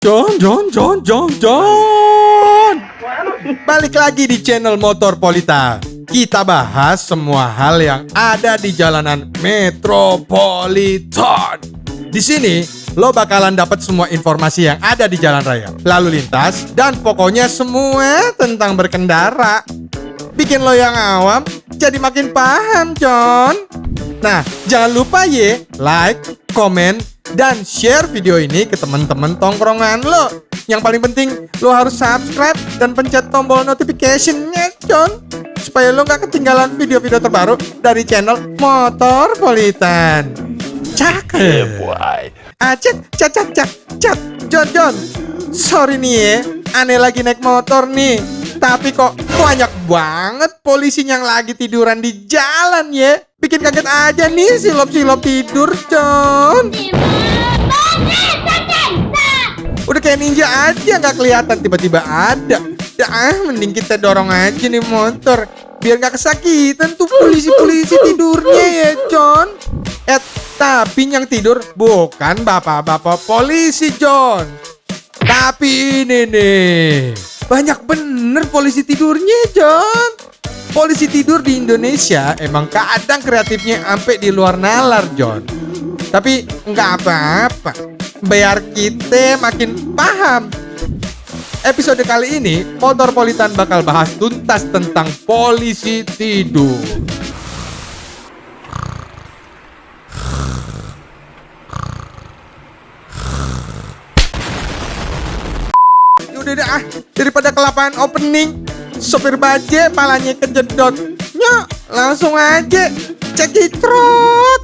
John. Balik lagi di channel Motorpolitan. Kita bahas semua hal yang ada di jalanan metropolitan. Di sini lo bakalan dapat semua informasi yang ada di jalan raya, lalu lintas, dan pokoknya semua tentang berkendara. Bikin lo yang awam jadi makin paham, John. Nah, jangan lupa like, komen, dan share video ini ke teman-teman tongkrongan lo. Yang paling penting, lo harus subscribe dan pencet tombol notification-nya, John, supaya lo gak ketinggalan video-video terbaru dari channel Motorpolitan. Cakep. John. Sorry nih aneh lagi naik motor nih. Tapi kok banyak banget polisi yang lagi tiduran di jalan Bikin kaget aja nih silop-silop tidur, John. Udah kayak ninja aja gak kelihatan, tiba-tiba ada. Mending kita dorong aja nih motor biar gak kesakitan tuh polisi-polisi tidurnya John. Tapi yang tidur bukan bapak-bapak polisi, John. Tapi ini nih, banyak bener polisi tidurnya, John. Polisi tidur di Indonesia emang kadang kreatifnya sampai di luar nalar, John. Tapi nggak apa-apa, biar kita makin paham. Episode kali ini, Motorpolitan bakal bahas tuntas tentang polisi tidur. Udah daripada kelamaan opening, sopir baje palanya kejedot. Langsung aja cekitrot.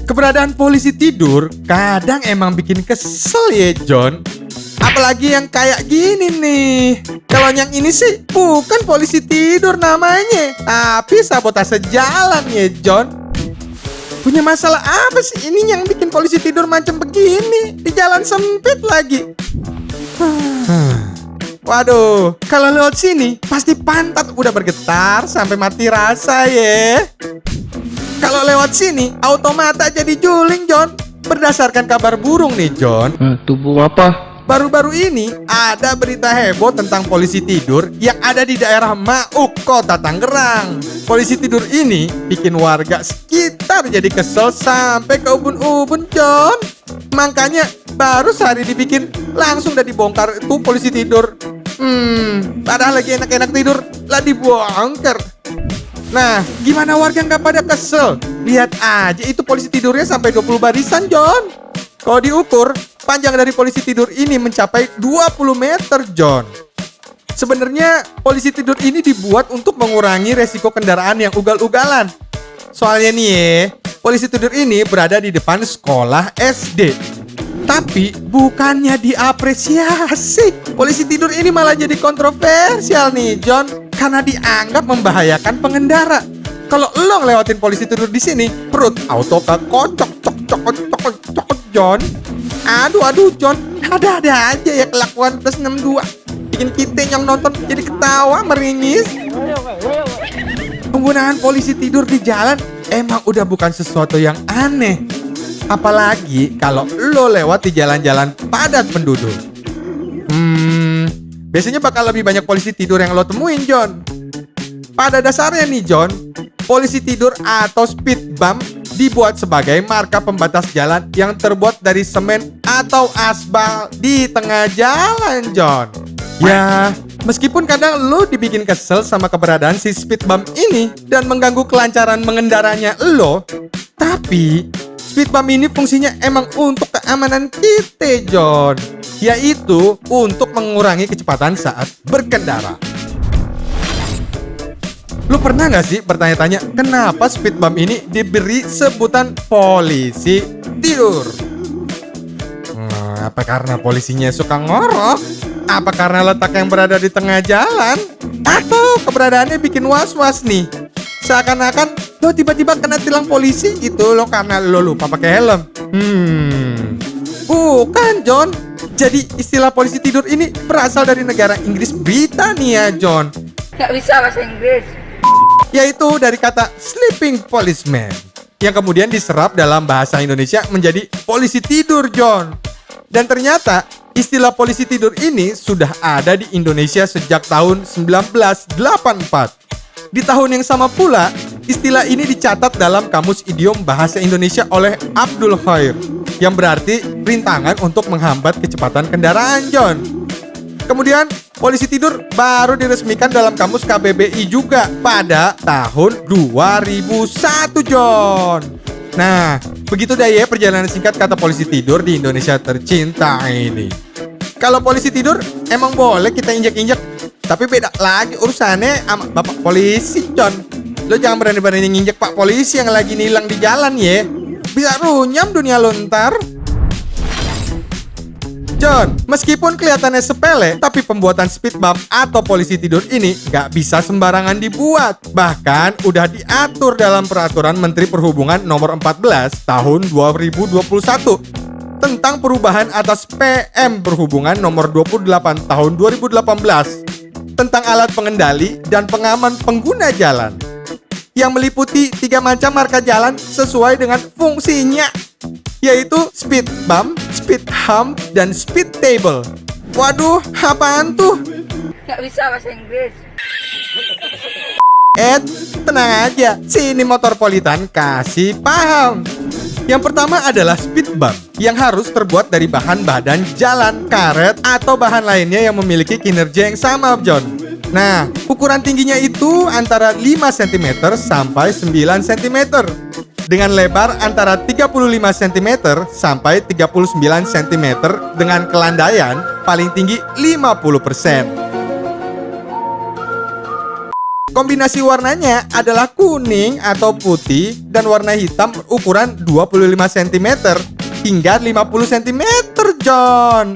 Keberadaan polisi tidur kadang emang bikin kesel John. Apalagi yang kayak gini nih. Kalau yang ini sih bukan polisi tidur namanya, tapi sabotase jalan John. Punya masalah apa sih ini yang bikin polisi tidur macam begini? Di jalan sempit lagi. Waduh, kalau lewat sini pasti pantat udah bergetar sampai mati rasa Kalau lewat sini automata jadi juling, John. Berdasarkan kabar burung nih, John. Tubuh apa? Baru-baru ini ada berita heboh tentang polisi tidur yang ada di daerah Mauk, Kota Tangerang. Polisi tidur ini bikin warga sekitar jadi kesel sampai ke ubun-ubun, John. Makanya baru sehari dibikin langsung udah dibongkar itu polisi tidur. Padahal lagi enak-enak tidur lah dibongkar. Nah, gimana warga nggak pada kesel? Lihat aja itu polisi tidurnya sampai 20 barisan, John. Kalau diukur, panjang dari polisi tidur ini mencapai 20 meter, John. Sebenarnya polisi tidur ini dibuat untuk mengurangi resiko kendaraan yang ugal-ugalan. Soalnya nih polisi tidur ini berada di depan sekolah SD. Tapi bukannya diapresiasi. Polisi tidur ini malah jadi kontroversial nih, John, karena dianggap membahayakan pengendara. Kalau lo ngelewatin polisi tidur di sini, perut auto kocok, John. Aduh, John. Ada-ada aja ya kelakuan plus 62. Bikin kita yang nonton jadi ketawa meringis. Penggunaan polisi tidur di jalan emang udah bukan sesuatu yang aneh. Apalagi kalau lo lewat di jalan-jalan padat penduduk. Biasanya bakal lebih banyak polisi tidur yang lo temuin, John. Pada dasarnya nih, John, polisi tidur atau speed bump dibuat sebagai marka pembatas jalan yang terbuat dari semen atau aspal di tengah jalan, John. Ya, meskipun kadang lo dibikin kesel sama keberadaan si speed bump ini dan mengganggu kelancaran mengendaranya lo, tapi speed bump ini fungsinya emang untuk keamanan kita, John. Yaitu untuk mengurangi kecepatan saat berkendara. Lu pernah gak sih bertanya-tanya kenapa speed bump ini diberi sebutan polisi tidur? Apa karena polisinya suka ngorok? Apa karena letak yang berada di tengah jalan? Atau keberadaannya bikin was-was nih? Seakan-akan lo tiba-tiba kena tilang polisi gitu lo karena lo lupa pakai helm. Bukan, John. Jadi istilah polisi tidur ini berasal dari negara Inggris Britania, John. Gak bisa bahasa Inggris. Yaitu dari kata sleeping policeman. yang kemudian diserap dalam bahasa Indonesia menjadi polisi tidur, John. Dan ternyata istilah polisi tidur ini sudah ada di Indonesia sejak tahun 1984. Di tahun yang sama pula, istilah ini dicatat dalam Kamus Idiom Bahasa Indonesia oleh Abdul Khair, yang berarti rintangan untuk menghambat kecepatan kendaraan, John. Kemudian, polisi tidur baru diresmikan dalam Kamus KBBI juga pada tahun 2001, John. Nah, begitu deh ya perjalanan singkat kata polisi tidur di Indonesia tercinta ini. Kalau polisi tidur, emang boleh kita injek-injek. Tapi beda lagi urusannya sama Bapak Polisi, John. Lo jangan berani-berani nginjek Pak Polisi yang lagi nilang di jalan ya. Bisa runyam dunia lo ntar. John, meskipun kelihatannya sepele, tapi pembuatan speed bump atau polisi tidur ini gak bisa sembarangan dibuat. Bahkan udah diatur dalam Peraturan Menteri Perhubungan Nomor 14 Tahun 2021 tentang perubahan atas PM Perhubungan Nomor 28 Tahun 2018 tentang alat pengendali dan pengaman pengguna jalan yang meliputi 3 macam marka jalan sesuai dengan fungsinya, yaitu speed bump, speed hump, dan speed table. Waduh, apaan tuh? Nggak bisa bahasa Inggris. Tenang aja, sini Motorpolitan kasih paham. Yang pertama adalah speed bump, yang harus terbuat dari bahan badan jalan, karet, atau bahan lainnya yang memiliki kinerja yang sama, John. Nah, ukuran tingginya itu antara 5 cm sampai 9 cm, dengan lebar antara 35 cm sampai 39 cm, dengan kelandaian paling tinggi 50%. Kombinasi warnanya adalah kuning atau putih dan warna hitam ukuran 25 cm hingga 50 cm, John.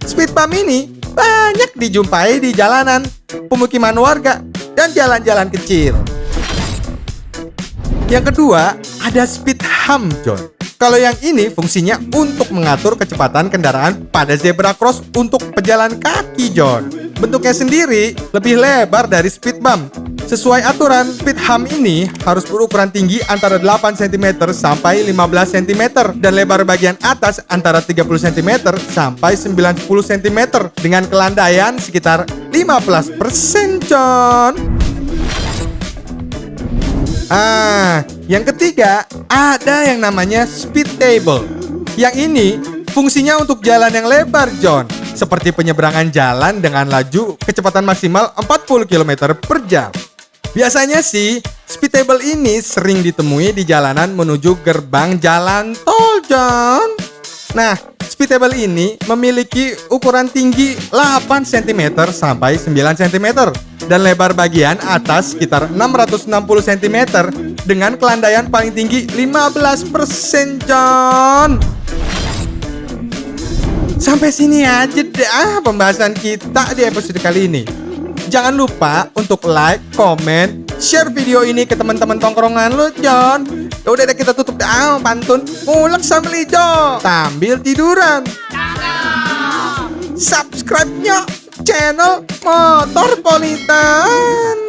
Speed bump ini banyak dijumpai di jalanan, pemukiman warga, dan jalan-jalan kecil. Yang kedua, ada speed hump, John. Kalau yang ini fungsinya untuk mengatur kecepatan kendaraan pada zebra cross untuk pejalan kaki, John. Bentuknya sendiri lebih lebar dari speed bump. Sesuai aturan, speed hump ini harus berukuran tinggi antara 8 cm sampai 15 cm dan lebar bagian atas antara 30 cm sampai 90 cm dengan kelandaian sekitar 15%, John. Yang ketiga, ada yang namanya speed table. Yang ini fungsinya untuk jalan yang lebar, John, seperti penyeberangan jalan dengan laju kecepatan maksimal 40 km per jam. Biasanya sih, speed table ini sering ditemui di jalanan menuju gerbang jalan tol, John. Nah, speed table ini memiliki ukuran tinggi 8 cm sampai 9 cm dan lebar bagian atas sekitar 660 cm dengan kelandaian paling tinggi 15%, John. Sampai sini aja deh pembahasan kita di episode kali ini. Jangan lupa untuk like, komen, share video ini ke teman-teman tongkrongan lo, John. Udah deh, kita tutup pantun. Mulek sambil hijau sambil tiduran. Subscribe-nya channel Motorpolitan.